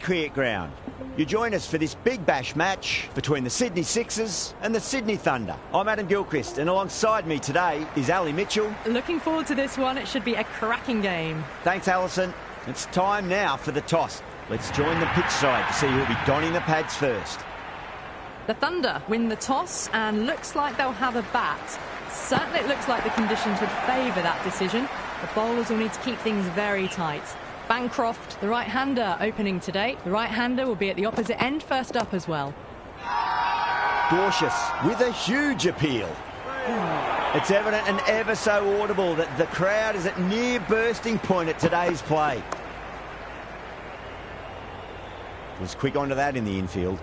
Cricket ground. You join us for this Big Bash match between the Sydney Sixers and the Sydney Thunder. I'm Adam Gilchrist, and alongside me today is Ali Mitchell. Looking forward to this one. It should be a cracking game. Thanks, Alison. It's time now for the toss. Let's join the pitch side to see who'll be donning the pads first. The Thunder win the toss and looks like they'll have a bat. Certainly it looks like the conditions would favour that decision. The bowlers will need to keep things very tight. Bancroft, the right-hander, opening today. The right-hander will be at the opposite end, first up as well. Dorcius with a huge appeal. It's evident and ever so audible that the crowd is at near bursting point at today's play. Was quick onto that in the infield.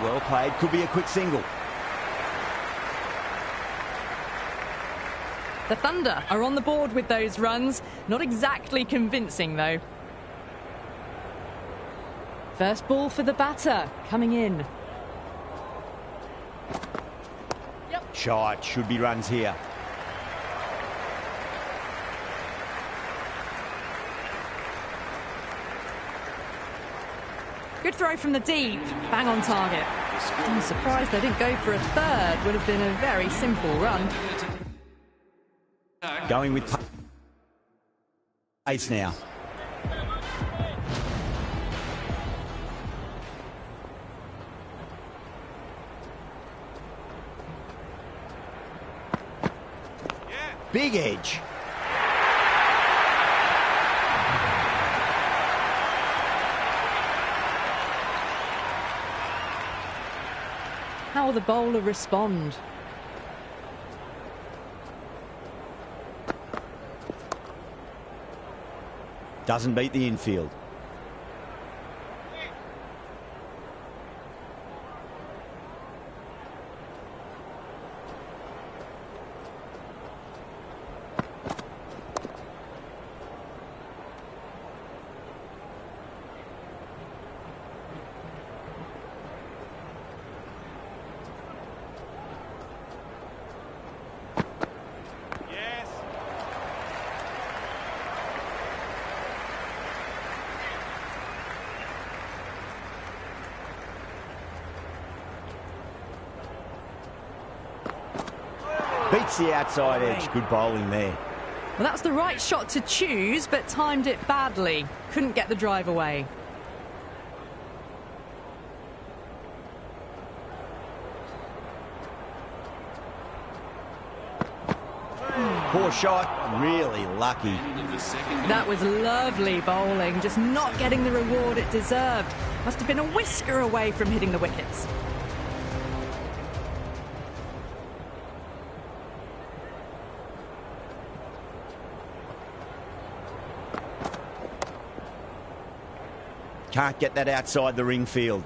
Well played, could be a quick single. The Thunder are on the board with those runs. Not exactly convincing, though. First ball for the batter, coming in. Shot, should be runs here. Good throw from the deep, bang on target. I'm surprised they didn't go for a third. Would have been a very simple run. Going with pace now. Big edge. How will the bowler respond? Doesn't beat the infield. Beats the outside edge. Good bowling there. Well, that's the right shot to choose, but timed it badly. Couldn't get the drive away. Poor shot, really lucky. That was lovely bowling, just not getting the reward it deserved. Must have been a whisker away from hitting the wickets. Can't get that outside the ring field.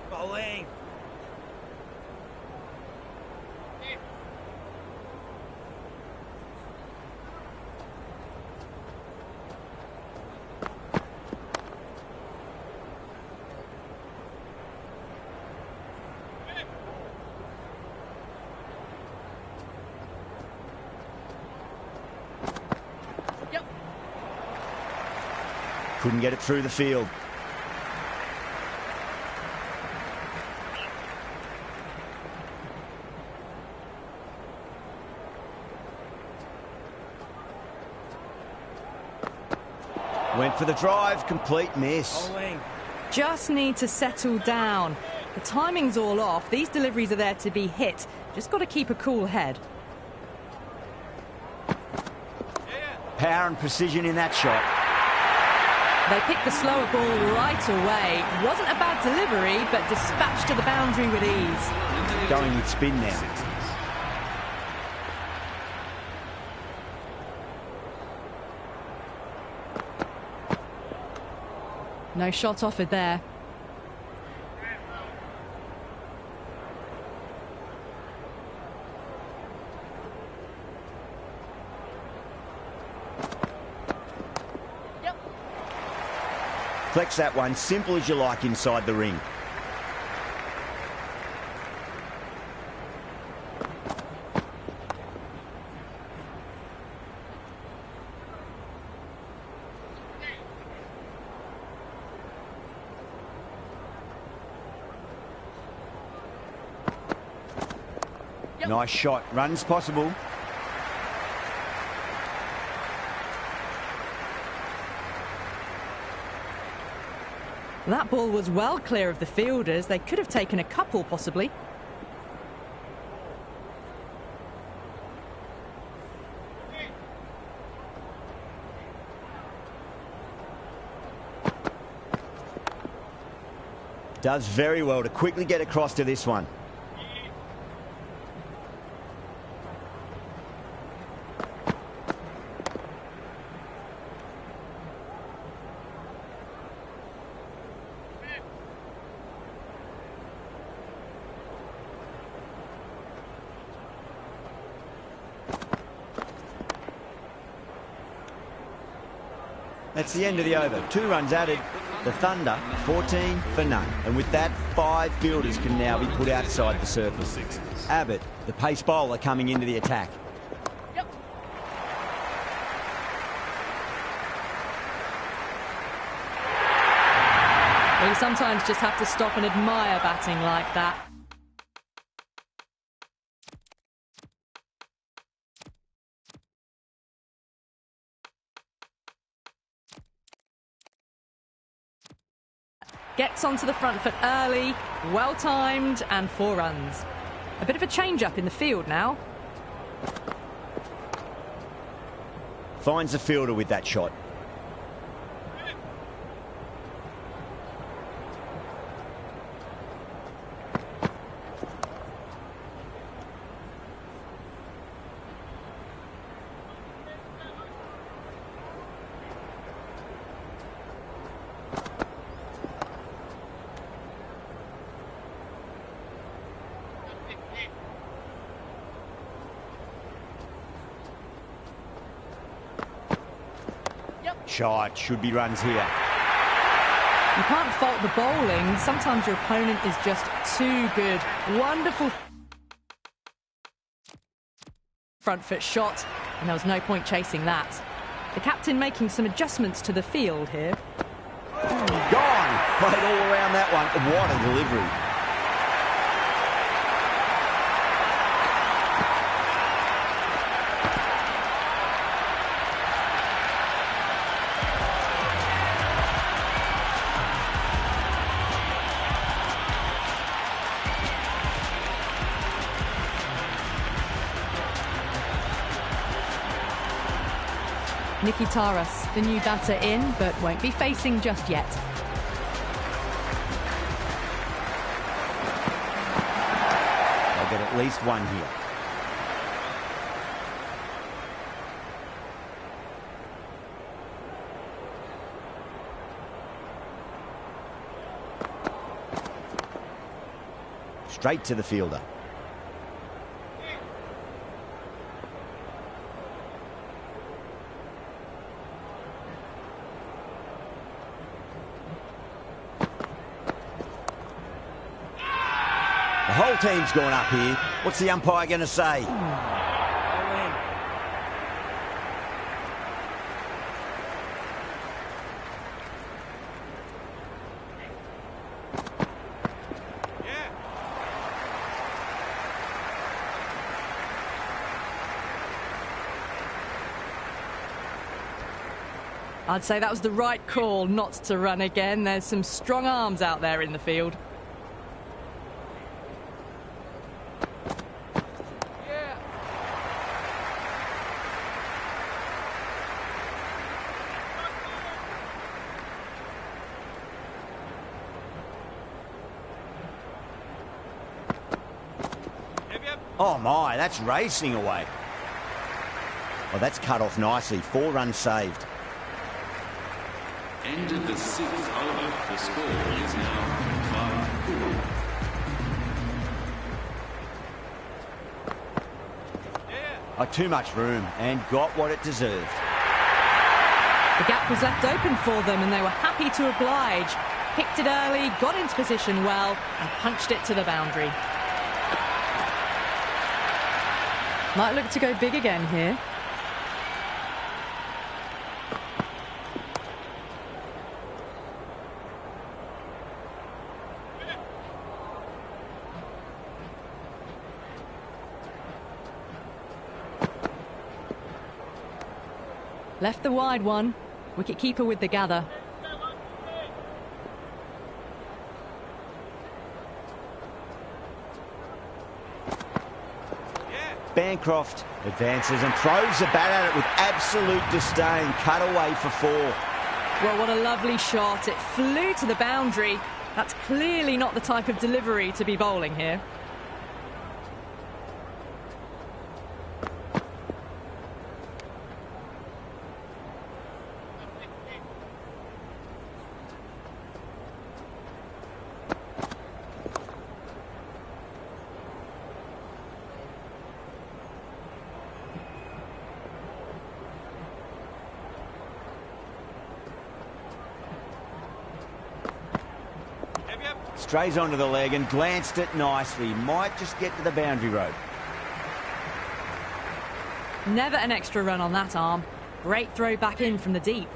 Bowling. Couldn't get it through the field. Went for the drive, complete miss. Just need to settle down. The timing's all off. These deliveries are there to be hit. Just got to keep a cool head. Power and precision in that shot. They picked the slower ball right away. Wasn't a bad delivery, but dispatched to the boundary with ease. Going with spin now. No shot offered there. Flex that one, simple as you like inside the ring. Nice shot. Runs possible. That ball was well clear of the fielders. They could have taken a couple, possibly. Does very well to quickly get across to this one. That's the end of the over. 2 runs added. The Thunder, 14 for none. And with that, 5 fielders can now be put outside the circle. Abbott, the pace bowler, coming into the attack. Well, you sometimes just have to stop and admire batting like that. Gets onto the front foot early, well timed, and 4 runs. A bit of a change up in the field now. Finds the fielder with that shot. Shot, should be runs here. You can't fault the bowling. Sometimes your opponent is just too good. Wonderful front foot shot, and there was no point chasing that. The captain making some adjustments to the field here. Gone! Played all around that one. What a delivery. Nicky Taras, the new batter in, but won't be facing just yet. They'll get at least one here. Straight to the fielder. The whole team's gone up here. What's the umpire going to say? I'd say that was the right call not to run again. There's some strong arms out there in the field. Oh my, that's racing away. Well, that's cut off nicely. 4 runs saved. End of the 6th over. The score is now 5-4. Oh, too much room and got what it deserved. The gap was left open for them and they were happy to oblige. Picked it early, got into position well and punched it to the boundary. Might look to go big again here. Left the wide one. Wicket-keeper with the gather. Bancroft advances and throws the bat at it with absolute disdain. Cut away for 4. Well, what a lovely shot. It flew to the boundary. That's clearly not the type of delivery to be bowling here. Strays onto the leg and glanced it nicely. Might just get to the boundary road. Never an extra run on that arm. Great throw back in from the deep.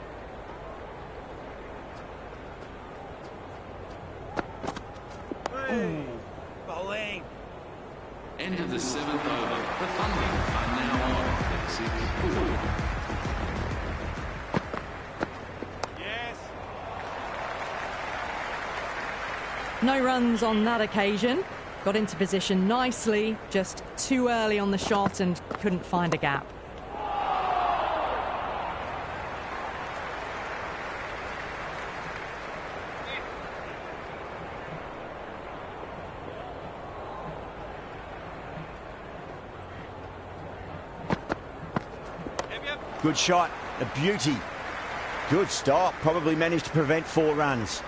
Bowling. End of the 7th over. The Thunder are now on 6 full. No runs on that occasion. Got into position nicely, just too early on the shot and couldn't find a gap. Good shot, a beauty. Good stop, probably managed to prevent 4 runs.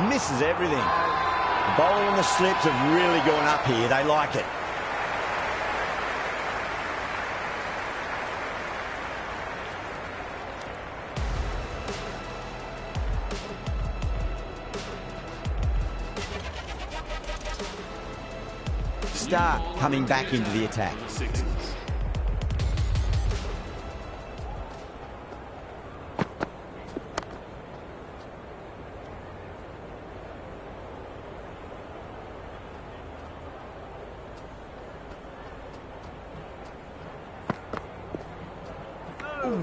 Misses everything. The bowl and the slips have really gone up here. They like it. Stark coming back into the attack.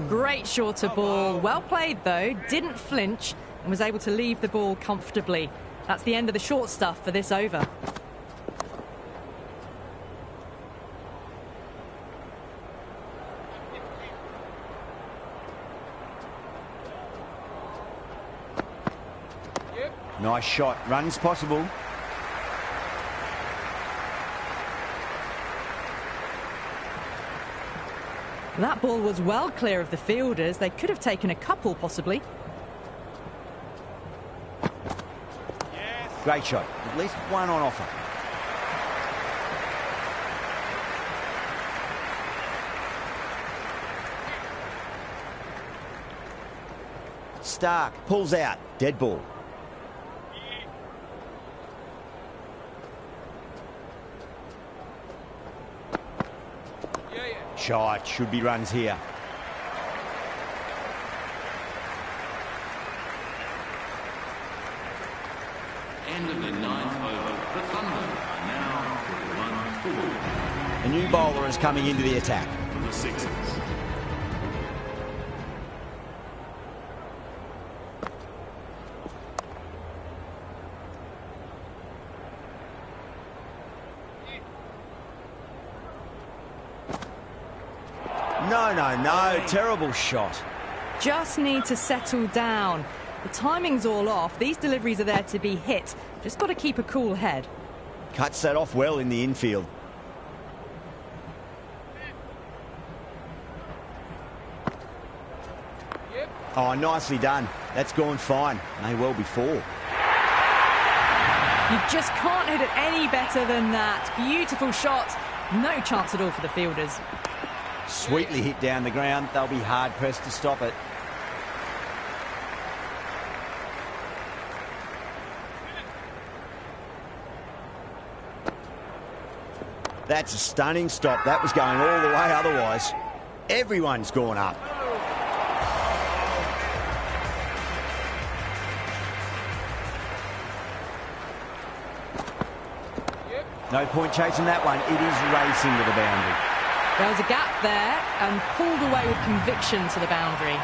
Great shorter ball. Well played, though. Didn't flinch and was able to leave the ball comfortably. That's the end of the short stuff for this over. Nice shot. Runs possible. That ball was well clear of the fielders. They could have taken a couple, possibly. Great shot. At least one on offer. Stark pulls out. Dead ball. Shot. Should be runs here. End of the 9th over. The Thunder are now 41 full. A new bowler is coming into the attack. For the Sixers. No. Terrible shot. Just need to settle down. The timing's all off. These deliveries are there to be hit. Just got to keep a cool head. Cuts that off well in the infield. Oh, nicely done. That's gone fine. May well be 4. You just can't hit it any better than that. Beautiful shot. No chance at all for the fielders. Sweetly hit down the ground. They'll be hard-pressed to stop it. That's a stunning stop. That was going all the way otherwise. Everyone's gone up. No point chasing that one. It is racing to the boundary. There was a gap there and pulled away with conviction to the boundary.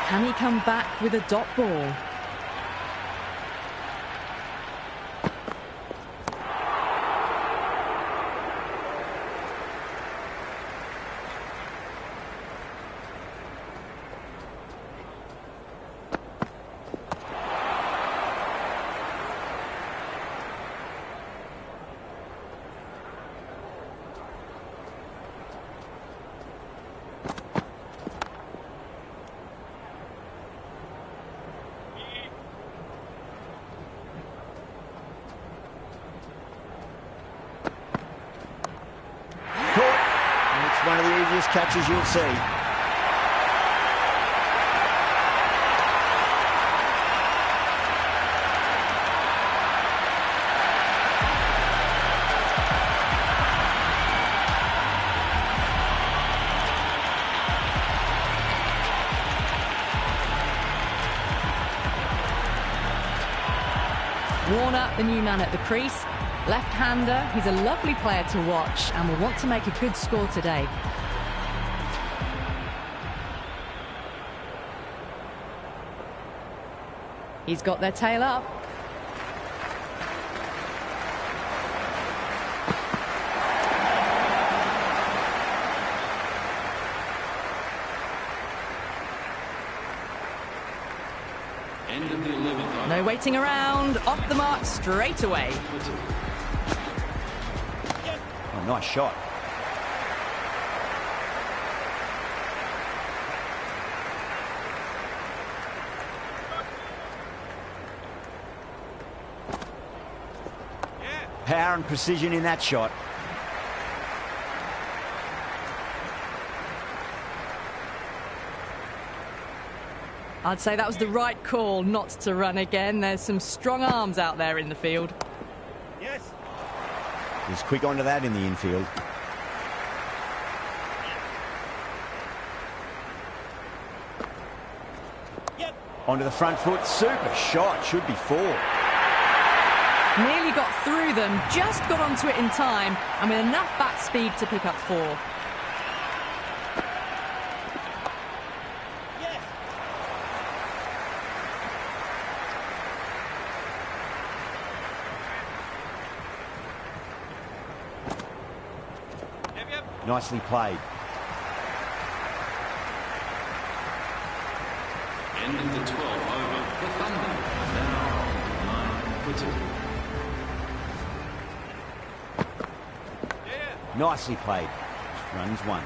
Can he come back with a dot ball? One of the easiest catches you'll see. Warner, the new man at the crease. Left-hander, he's a lovely player to watch and will want to make a good score today. He's got their tail up. End of the 11th over. No waiting around, off the mark straight away. Oh, nice shot. Power and precision in that shot. I'd say that was the right call not to run again. There's some strong arms out there in the field. Yes. He's quick onto that in the infield. Yep. Onto the front foot. Super shot. Should be 4. Nearly got through them, just got onto it in time, and with enough bat speed to pick up 4. Nicely played. End of the 12th over. The Thunder now 9 for 2. Nicely played. Runs 1.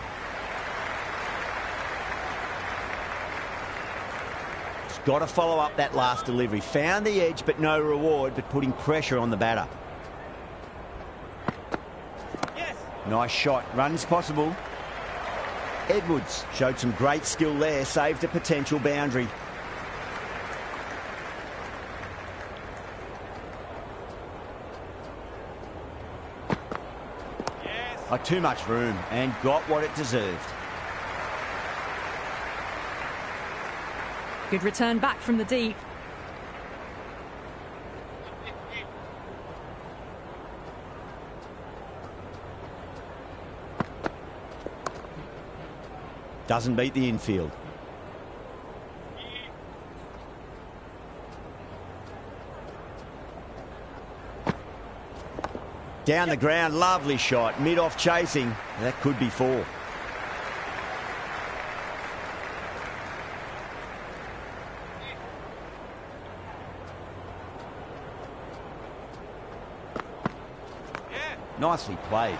He's got to follow up that last delivery. Found the edge, but no reward, but putting pressure on the batter. Nice shot. Runs possible. Edwards showed some great skill there. Saved a potential boundary. Yes. Oh, too much room and got what it deserved. Good return back from the deep. Doesn't beat the infield. Down the ground, lovely shot. Mid-off chasing. That could be 4. Nicely played.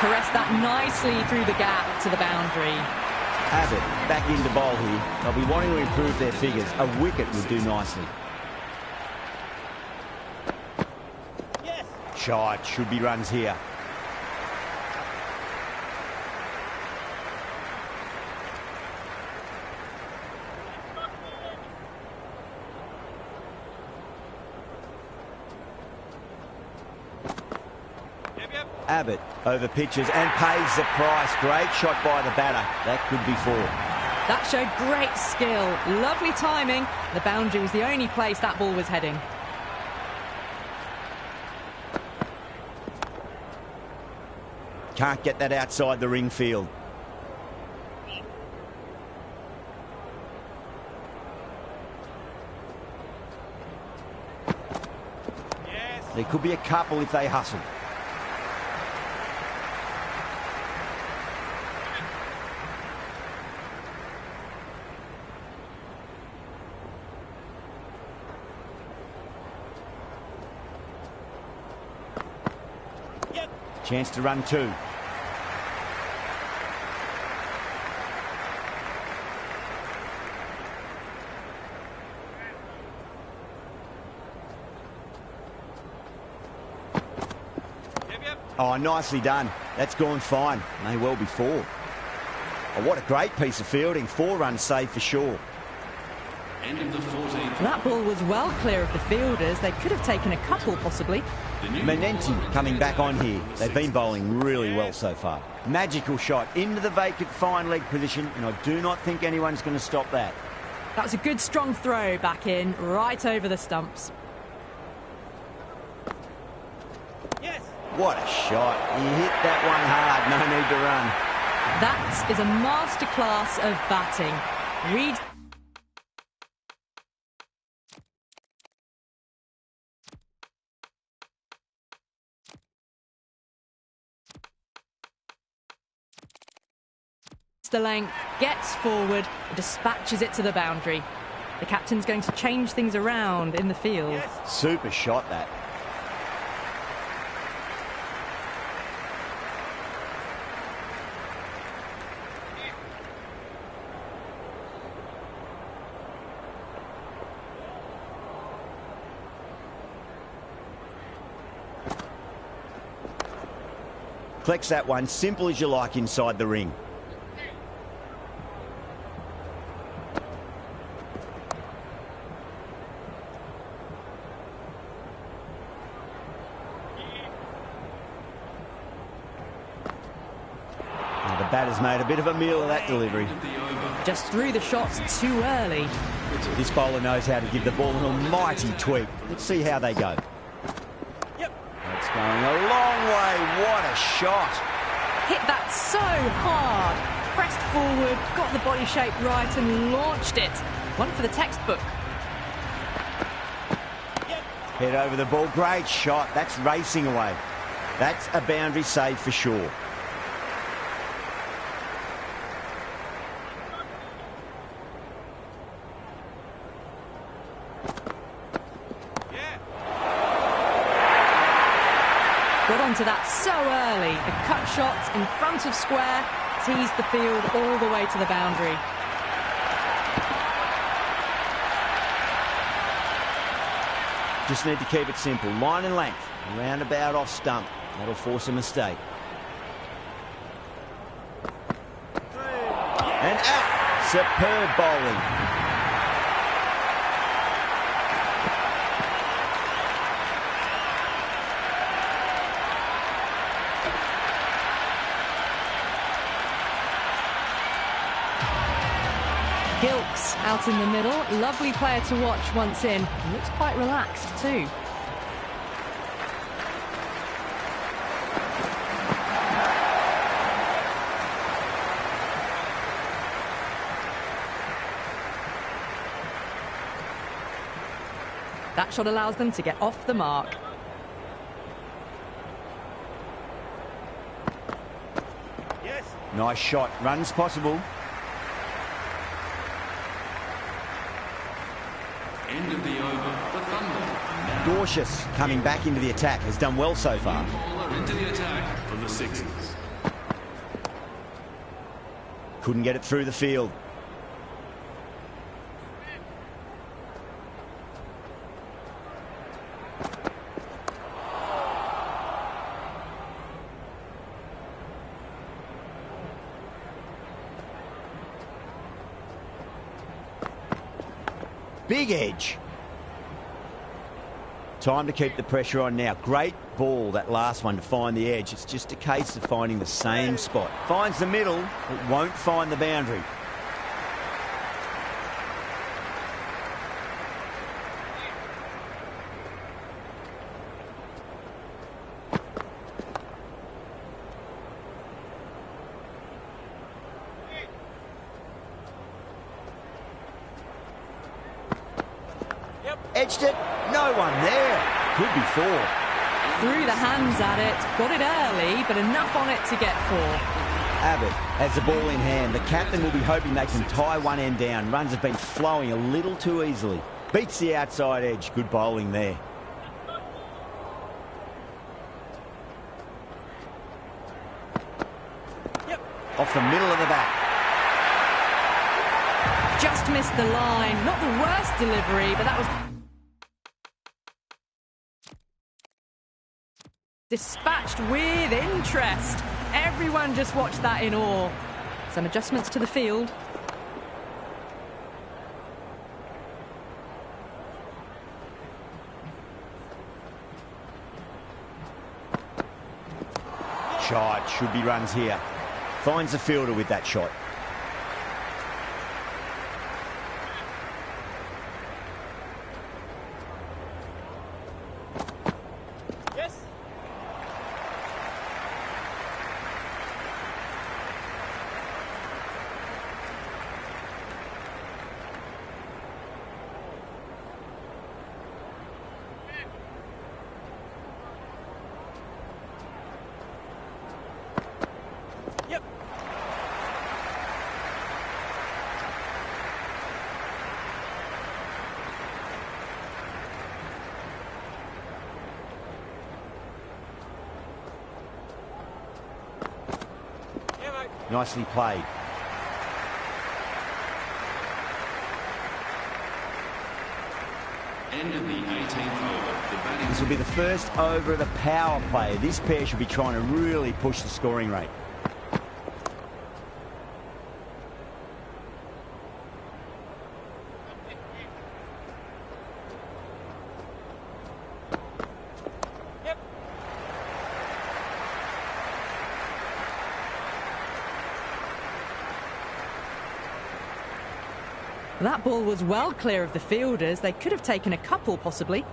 Caressed that nicely through the gap to the boundary. Abbott back into bowl here. They'll be wanting to improve their figures. A wicket would do nicely. Yes. Shot. Should be runs here. Abbott over pitches and pays the price. Great shot by the batter. That could be 4. That showed great skill. Lovely timing. The boundary was the only place that ball was heading. Can't get that outside the ring field. Yes. There could be a couple if they hustle. Chance to run 2. Oh, nicely done. That's gone fine. May well be 4. Oh, what a great piece of fielding. 4 runs saved for sure. End of the 14th. That ball was well clear of the fielders. They could have taken a couple, possibly. Menenti coming back on here. They've been bowling really well so far. Magical shot into the vacant fine leg position, and I do not think anyone's going to stop that. That was a good strong throw back in, right over the stumps. Yes. What a shot. He hit that one hard. No need to run. That is a masterclass of batting. Reed. The length, gets forward, dispatches it to the boundary. The captain's going to change things around in the field. Yes. Super shot, that. Collects that one, simple as you like inside the ring. The batter's made a bit of a meal of that delivery. Just threw the shots too early. This bowler knows how to give the ball an almighty tweak. Let's see how they go. Yep. That's going a long way. What a shot. Hit that so hard. Pressed forward, got the body shape right and launched it. One for the textbook. Head over the ball. Great shot. That's racing away. That's a boundary save for sure. Got onto that so early. A cut shot in front of square, teased the field all the way to the boundary. Just need to keep it simple. Line and length. Roundabout off stump. That'll force a mistake. And out. Superb bowling. Gilks out in the middle. Lovely player to watch once in. Looks quite relaxed too. That shot allows them to get off the mark. Yes. Nice shot. Runs possible. End of the over. The Thunder are now Dorcius coming back into the attack, has done well so far. Bowler into the attack for the Sixers. Couldn't get it through the field. Big edge. Time to keep the pressure on now. Great ball, that last one, to find the edge. It's just a case of finding the same spot. Finds the middle, but won't find the boundary. Edged it, no one there. Could be four. Threw the hands at it, got it early, but enough on it to get four. Abbott has the ball in hand. The captain will be hoping they can tie one end down. Runs have been flowing a little too easily. Beats the outside edge. Good bowling there. Off the middle of the bat. Just missed the line. Not the worst delivery, but that was dispatched with interest. Everyone just watched that in awe. Some adjustments to the field. Shot, should be runs here. Finds the fielder with that shot. Nicely played. End of the 18th over. The batting. This will be the first over of the power play. This pair should be trying to really push the scoring rate. That ball was well clear of the fielders. They could have taken a couple, possibly.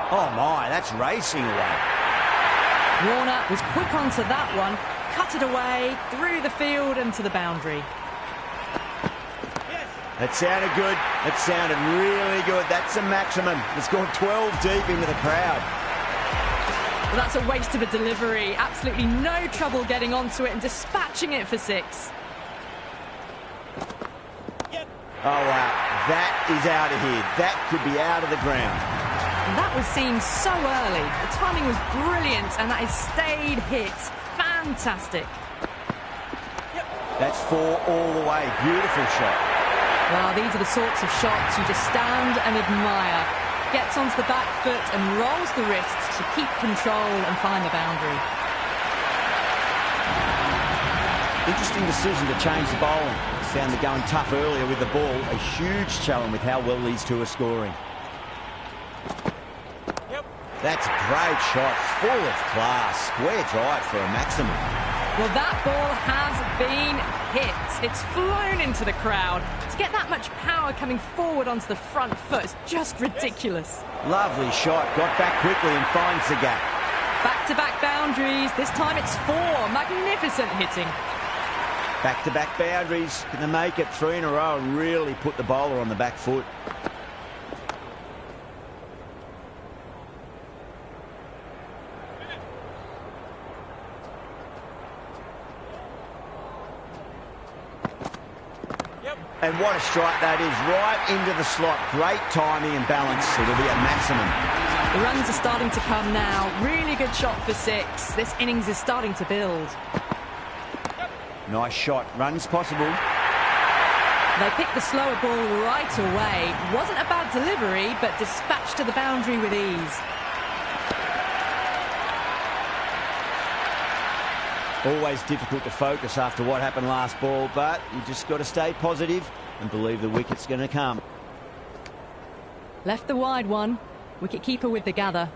Oh my, that's racing away. Warner was quick onto that one, cut it away, through the field and to the boundary. That sounded good. That sounded really good. That's a maximum. It's gone 12 deep into the crowd. Well, that's a waste of a delivery. Absolutely no trouble getting onto it and dispatching it for six. Oh, wow. That is out of here. That could be out of the ground. And that was seen so early. The timing was brilliant, and that is stayed hits. Fantastic. That's four all the way. Beautiful shot. Well, these are the sorts of shots you just stand and admire. Gets onto the back foot and rolls the wrists to keep control and find the boundary. Interesting decision to change the bowling. Found they're going tough earlier with the ball. A huge challenge with how well these two are scoring. That's a great shot. Full of class. Square drive for a maximum. Well, that ball has been hit. It's flown into the crowd. To get that much power coming forward onto the front foot is just ridiculous. Lovely shot. Got back quickly and finds the gap. Back-to-back boundaries. This time it's four. Magnificent hitting. Back-to-back boundaries. Can they make it three in a row and really put the bowler on the back foot? And what a strike that is, right into the slot. Great timing and balance. It'll be at maximum. The runs are starting to come now. Really good shot for 6. This innings is starting to build. Nice shot. Runs possible. They picked the slower ball right away. Wasn't a bad delivery, but dispatched to the boundary with ease. Always difficult to focus after what happened last ball, but you just got to stay positive and believe the wicket's going to come. Left the wide one. Wicket-keeper with the gather.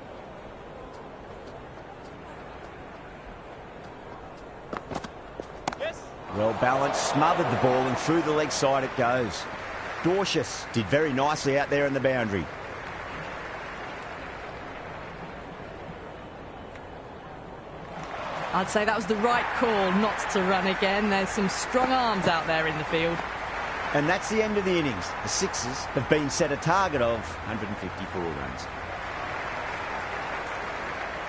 Well balanced, smothered the ball, and through the leg side it goes. Dorcius did very nicely out there in the boundary. I'd say that was the right call not to run again. There's some strong arms out there in the field. And that's the end of the innings. The Sixers have been set a target of 154 runs.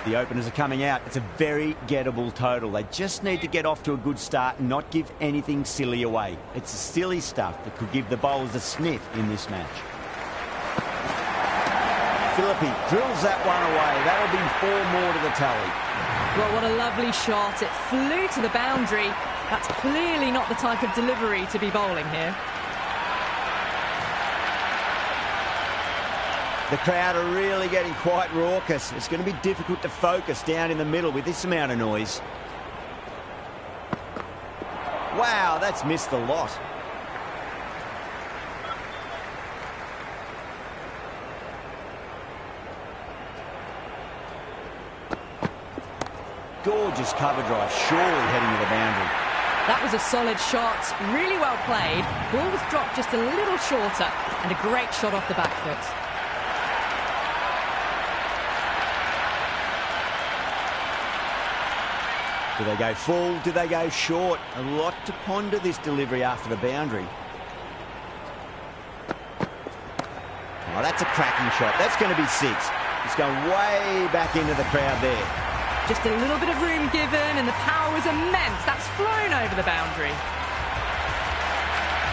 The openers are coming out. It's a very gettable total. They just need to get off to a good start and not give anything silly away. It's the silly stuff that could give the bowlers a sniff in this match. Philippi drills that one away. That'll be 4 more to the tally. Well, what a lovely shot. It flew to the boundary. That's clearly not the type of delivery to be bowling here. The crowd are really getting quite raucous. It's going to be difficult to focus down in the middle with this amount of noise. Wow, that's missed a lot. Gorgeous cover drive, surely heading to the boundary. That was a solid shot, really well played. Ball was dropped just a little shorter, and a great shot off the back foot. Do they go full? Do they go short? A lot to ponder this delivery after the boundary. Oh, that's a cracking shot. That's going to be 6. It's going way back into the crowd there. Just a little bit of room given, and the power was immense. That's flown over the boundary.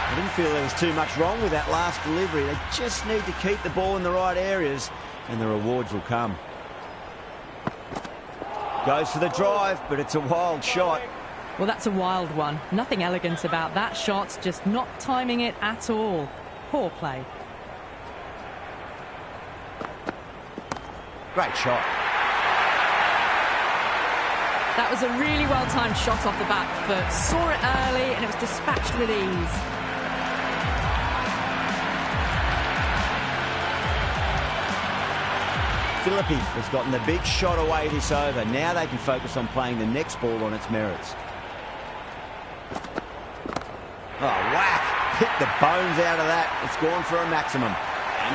I didn't feel there was too much wrong with that last delivery. They just need to keep the ball in the right areas, and the rewards will come. Goes for the drive, but it's a wild shot. Well, that's a wild one. Nothing elegant about that shot, just not timing it at all. Poor play. Great shot. That was a really well-timed shot off the back foot. Saw it early, and it was dispatched with ease. Philippi has gotten the big shot away this over. Now they can focus on playing the next ball on its merits. Oh, whack! Hit the bones out of that. It's gone for a maximum.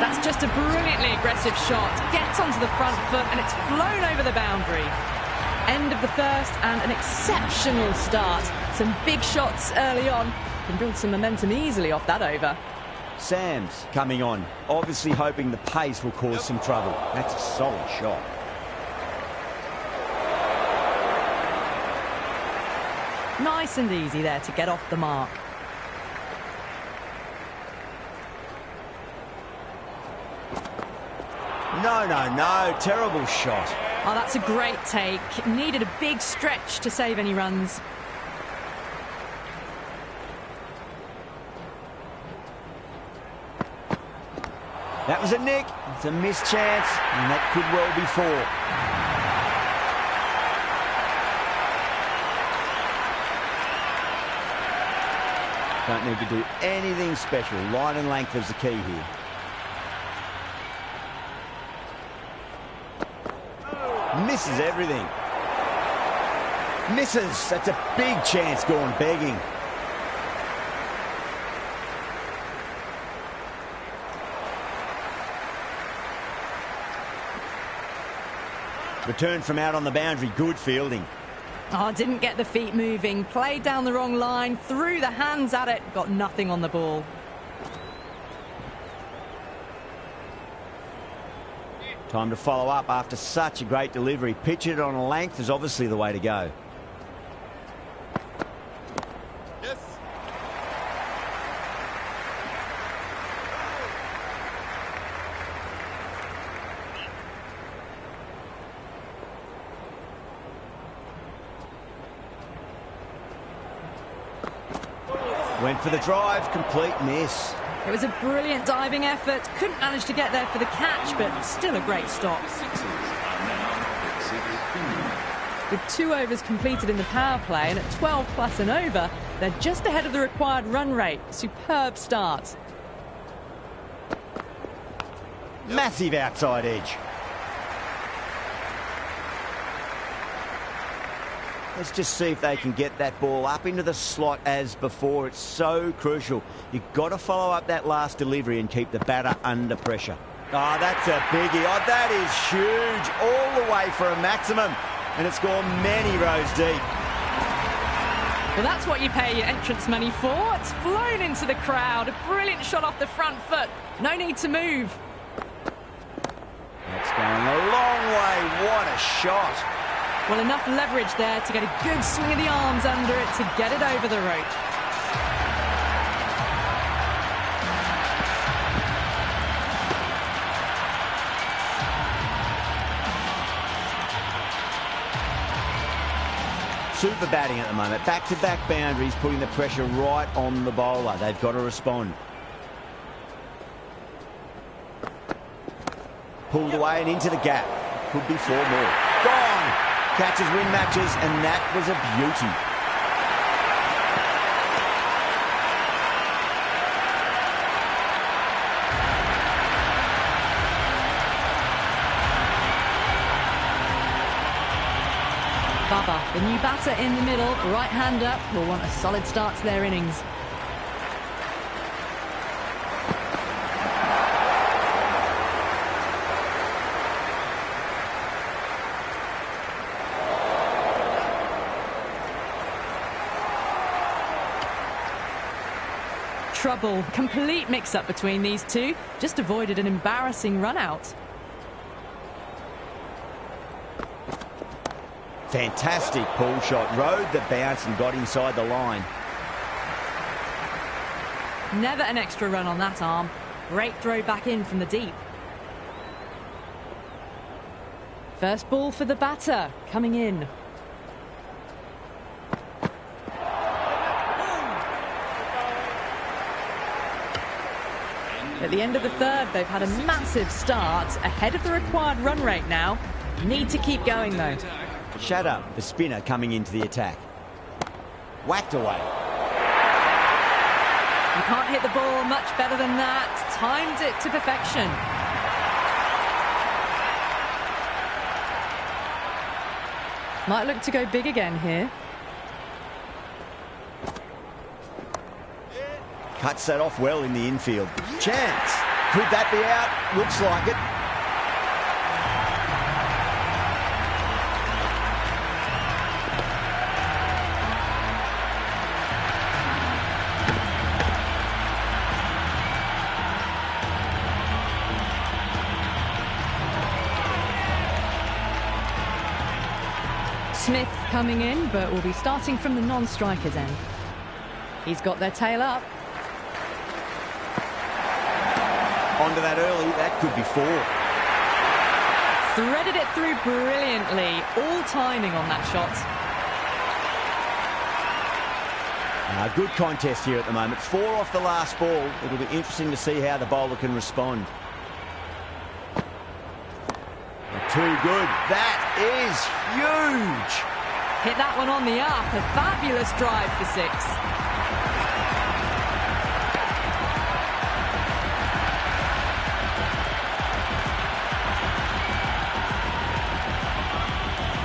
That's just a brilliantly aggressive shot. Gets onto the front foot, and it's flown over the boundary. End of the first, and an exceptional start. Some big shots early on. Can build some momentum easily off that over. Sam's coming on, obviously hoping the pace will cause some trouble. That's a solid shot. Nice and easy there to get off the mark. No, terrible shot. Oh, that's a great take. Needed a big stretch to save any runs. That was a nick. It's a missed chance, and that could well be 4. Don't need to do anything special. Line and length is the key here. Misses everything. Misses. That's a big chance gone begging. Return from out on the boundary. Good fielding. Oh, didn't get the feet moving. Played down the wrong line. Threw the hands at it. Got nothing on the ball. Time to follow up after such a great delivery. Pitch it on a length is obviously the way to go. Yes. Went for the drive, complete miss. It was a brilliant diving effort. Couldn't manage to get there for the catch, but still a great stop. With 2 overs completed in the power play and at 12 plus and over, they're just ahead of the required run rate. Superb start. Massive outside edge. Let's just see if they can get that ball up into the slot as before. It's so crucial. You've got to follow up that last delivery and keep the batter under pressure. Oh, that's a biggie. Oh, that is huge. All the way for a maximum. And it's gone many rows deep. Well, that's what you pay your entrance money for. It's flown into the crowd. A brilliant shot off the front foot. No need to move. That's going a long way. What a shot. Well, enough leverage there to get a good swing of the arms under it to get it over the rope. Super batting at the moment. Back-to-back boundaries, putting the pressure right on the bowler. They've got to respond. Pulled away and into the gap. Could be 4 more. Gone! Catches win matches, and that was a beauty. Baba, the new batter in the middle, right-hander, will want a solid start to their innings. Trouble, complete mix-up between these two. Just avoided an embarrassing run-out. Fantastic pull shot. Rode the bounce and got inside the line. Never an extra run on that arm. Great throw back in from the deep. First ball for the batter, coming in. At the end of the third, they've had a massive start, ahead of the required run rate now. Need to keep going, though. Shatter, the spinner, coming into the attack. Whacked away. You can't hit the ball much better than that. Timed it to perfection. Might look to go big again here. Cuts that off well in the infield. Chance. Could that be out? Looks like it. Smith coming in, but will be starting from the non-striker's end. He's got their tail up. Onto that early, that could be 4. Threaded it through brilliantly. All timing on that shot. Good contest here at the moment. 4 off the last ball. It'll be interesting to see how the bowler can respond. Too good. That is huge. Hit that one on the up. A fabulous drive for 6.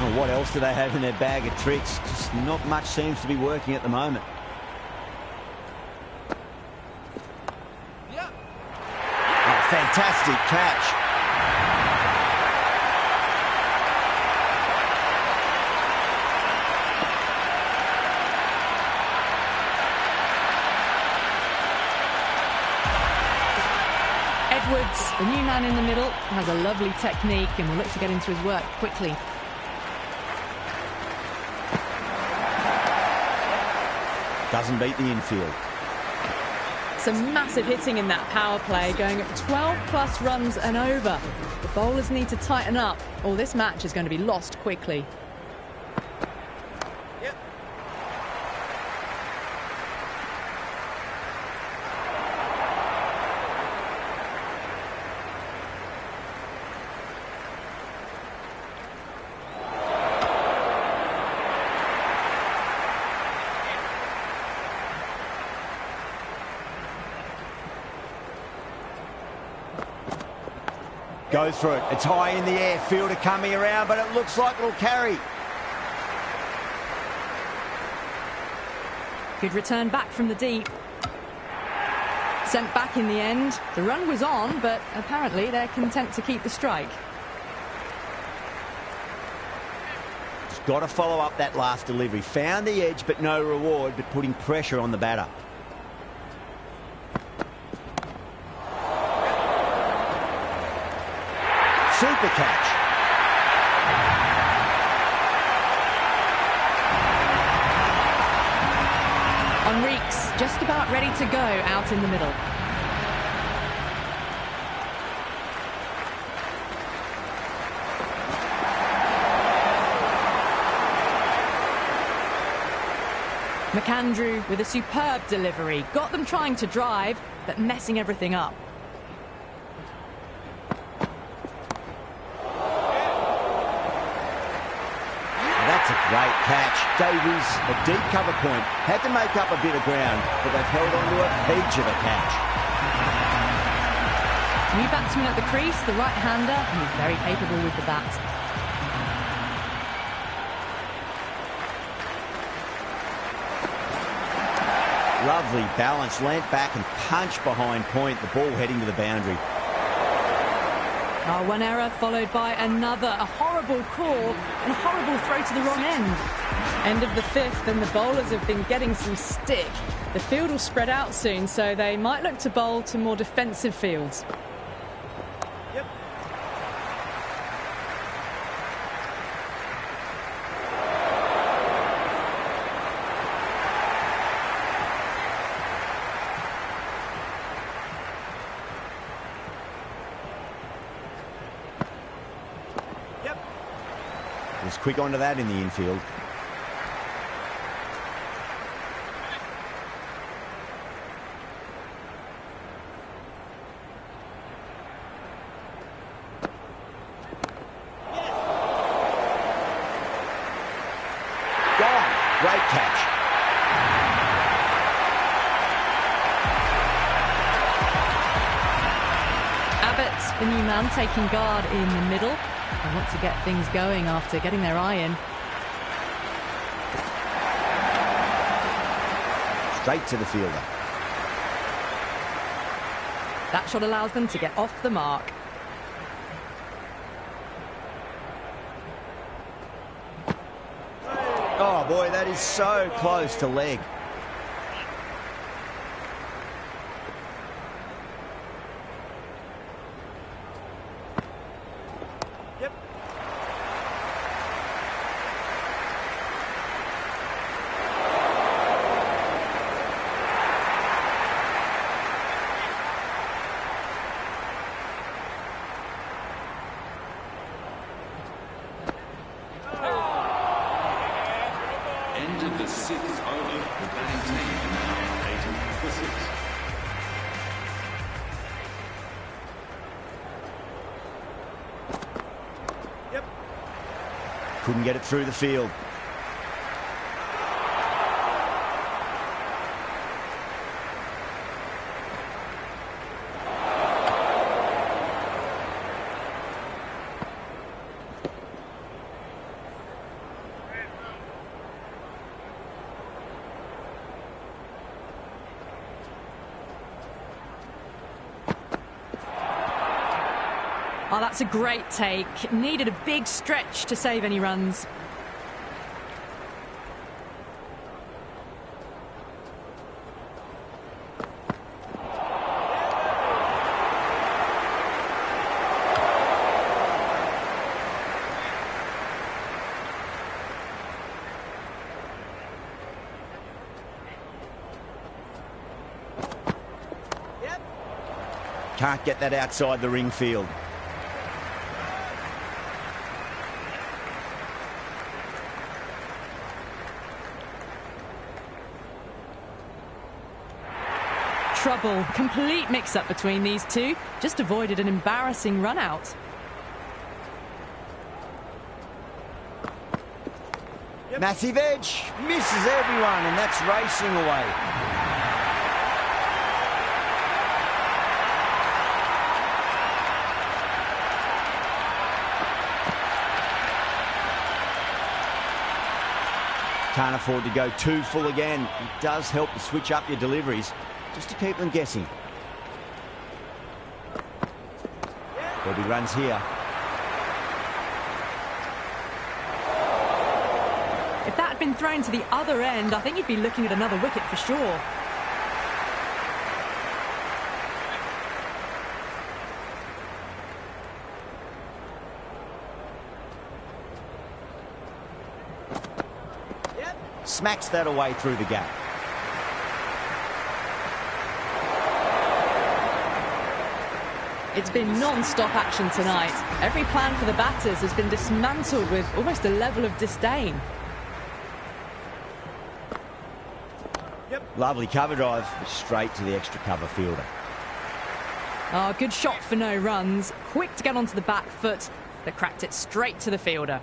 Well, what else do they have in their bag of tricks? Just not much seems to be working at the moment. Oh, fantastic catch. Edwards, the new man in the middle, has a lovely technique and will look to get into his work quickly. Doesn't beat the infield. Some massive hitting in that power play, going at 12 plus runs and over. The bowlers need to tighten up, or this match is going to be lost quickly. Goes for it. It's high in the air. Fielder coming around, but it looks like it'll carry. Good return back from the deep. Sent back in the end. The run was on, but apparently they're content to keep the strike. Just got to follow up that last delivery. Found the edge, but no reward, but putting pressure on the batter. Super catch. Enrique's just about ready to go out in the middle. McAndrew with a superb delivery. Got them trying to drive, but messing everything up. That's a great catch. Davies, a deep cover point. Had to make up a bit of ground, but they've held on to a peach of a catch. New batsman at the crease, the right-hander, and he's very capable with the bat. Lovely balance, leant back and punched behind point, the ball heading to the boundary. Oh, one error followed by another. A horrible call and a horrible throw to the wrong end. End of the fifth, and the bowlers have been getting some stick. The field will spread out soon, so they might look to bowl to more defensive fields. Yep. Was quick onto that in the infield. Gone. Great catch. Abbott, the new man, taking guard in the middle. They want to get things going after getting their eye in. Straight to the fielder. That shot allows them to get off the mark. Oh boy, that is so close to leg. End of the sixth over. The batting team are now 80 for 6. Couldn't get it through the field. Oh, that's a great take. Needed a big stretch to save any runs. Can't get that outside the ring field. Trouble. Complete mix-up between these two. Just avoided an embarrassing run-out. Massive edge. Misses everyone, and that's racing away. Can't afford to go too full again. It does help to switch up your deliveries just to keep them guessing. There'll be runs here. If that had been thrown to the other end, I think you'd be looking at another wicket for sure. Smacks that away through the gap. It's been non-stop action tonight. Every plan for the batters has been dismantled with almost a level of disdain. Lovely cover drive, but straight to the extra cover fielder. Oh, good shot for no runs. Quick to get onto the back foot, but cracked it straight to the fielder.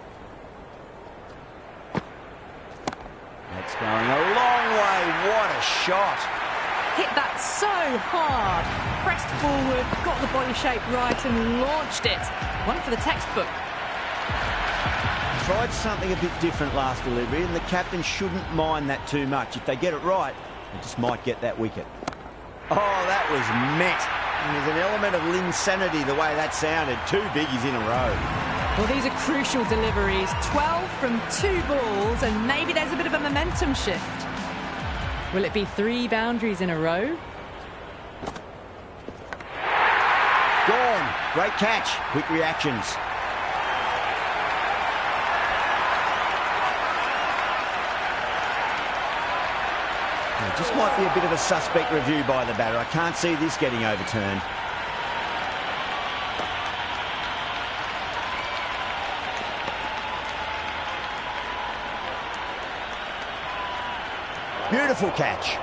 That's going a long way. What a shot. Hit that so hard. Pressed forward, got the body shape right and launched it. One for the textbook. Tried something a bit different last delivery, and the captain shouldn't mind that too much. If they get it right, they just might get that wicket. Oh, that was met. And there's an element of insanity the way that sounded. 2 biggies in a row. Well, these are crucial deliveries. 12 from 2 balls, and maybe there's a bit of a momentum shift. Will it be 3 boundaries in a row? Gone. Great catch. Quick reactions. It just might be a bit of a suspect review by the batter. I can't see this getting overturned. Beautiful catch.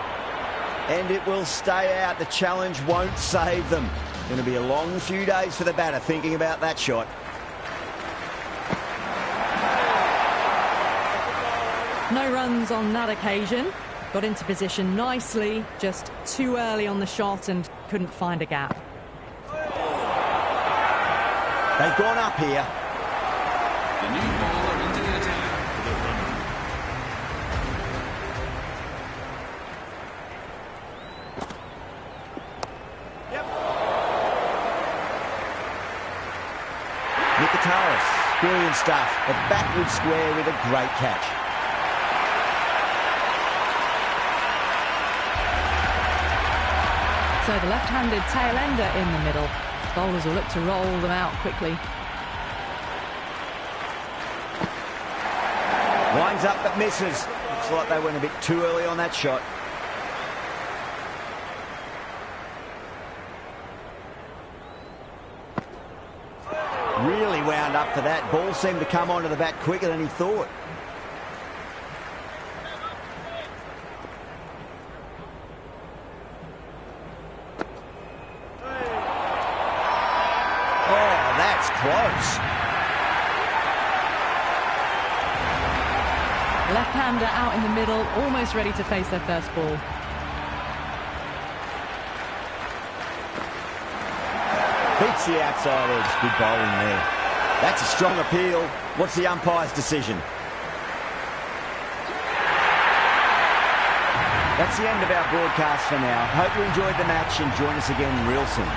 And it will stay out. The challenge won't save them. Going to be a long few days for the batter thinking about that shot. No runs on that occasion. Got into position nicely, just too early on the shot and couldn't find a gap. They've gone up here. The new bowler into the attack for the Thunder. Nikitaris, brilliant stuff. A backward square with a great catch. So the left-handed tail ender in the middle. Bowlers will look to roll them out quickly. Winds up but misses. Looks like they went a bit too early on that shot. Really wound up for that. Ball seemed to come onto the bat quicker than he thought. Oh, that's close. Left-hander out in the middle, almost ready to face their first ball. Beats the outside edge. Good bowling there. That's a strong appeal. What's the umpire's decision? That's the end of our broadcast for now. Hope you enjoyed the match and join us again real soon.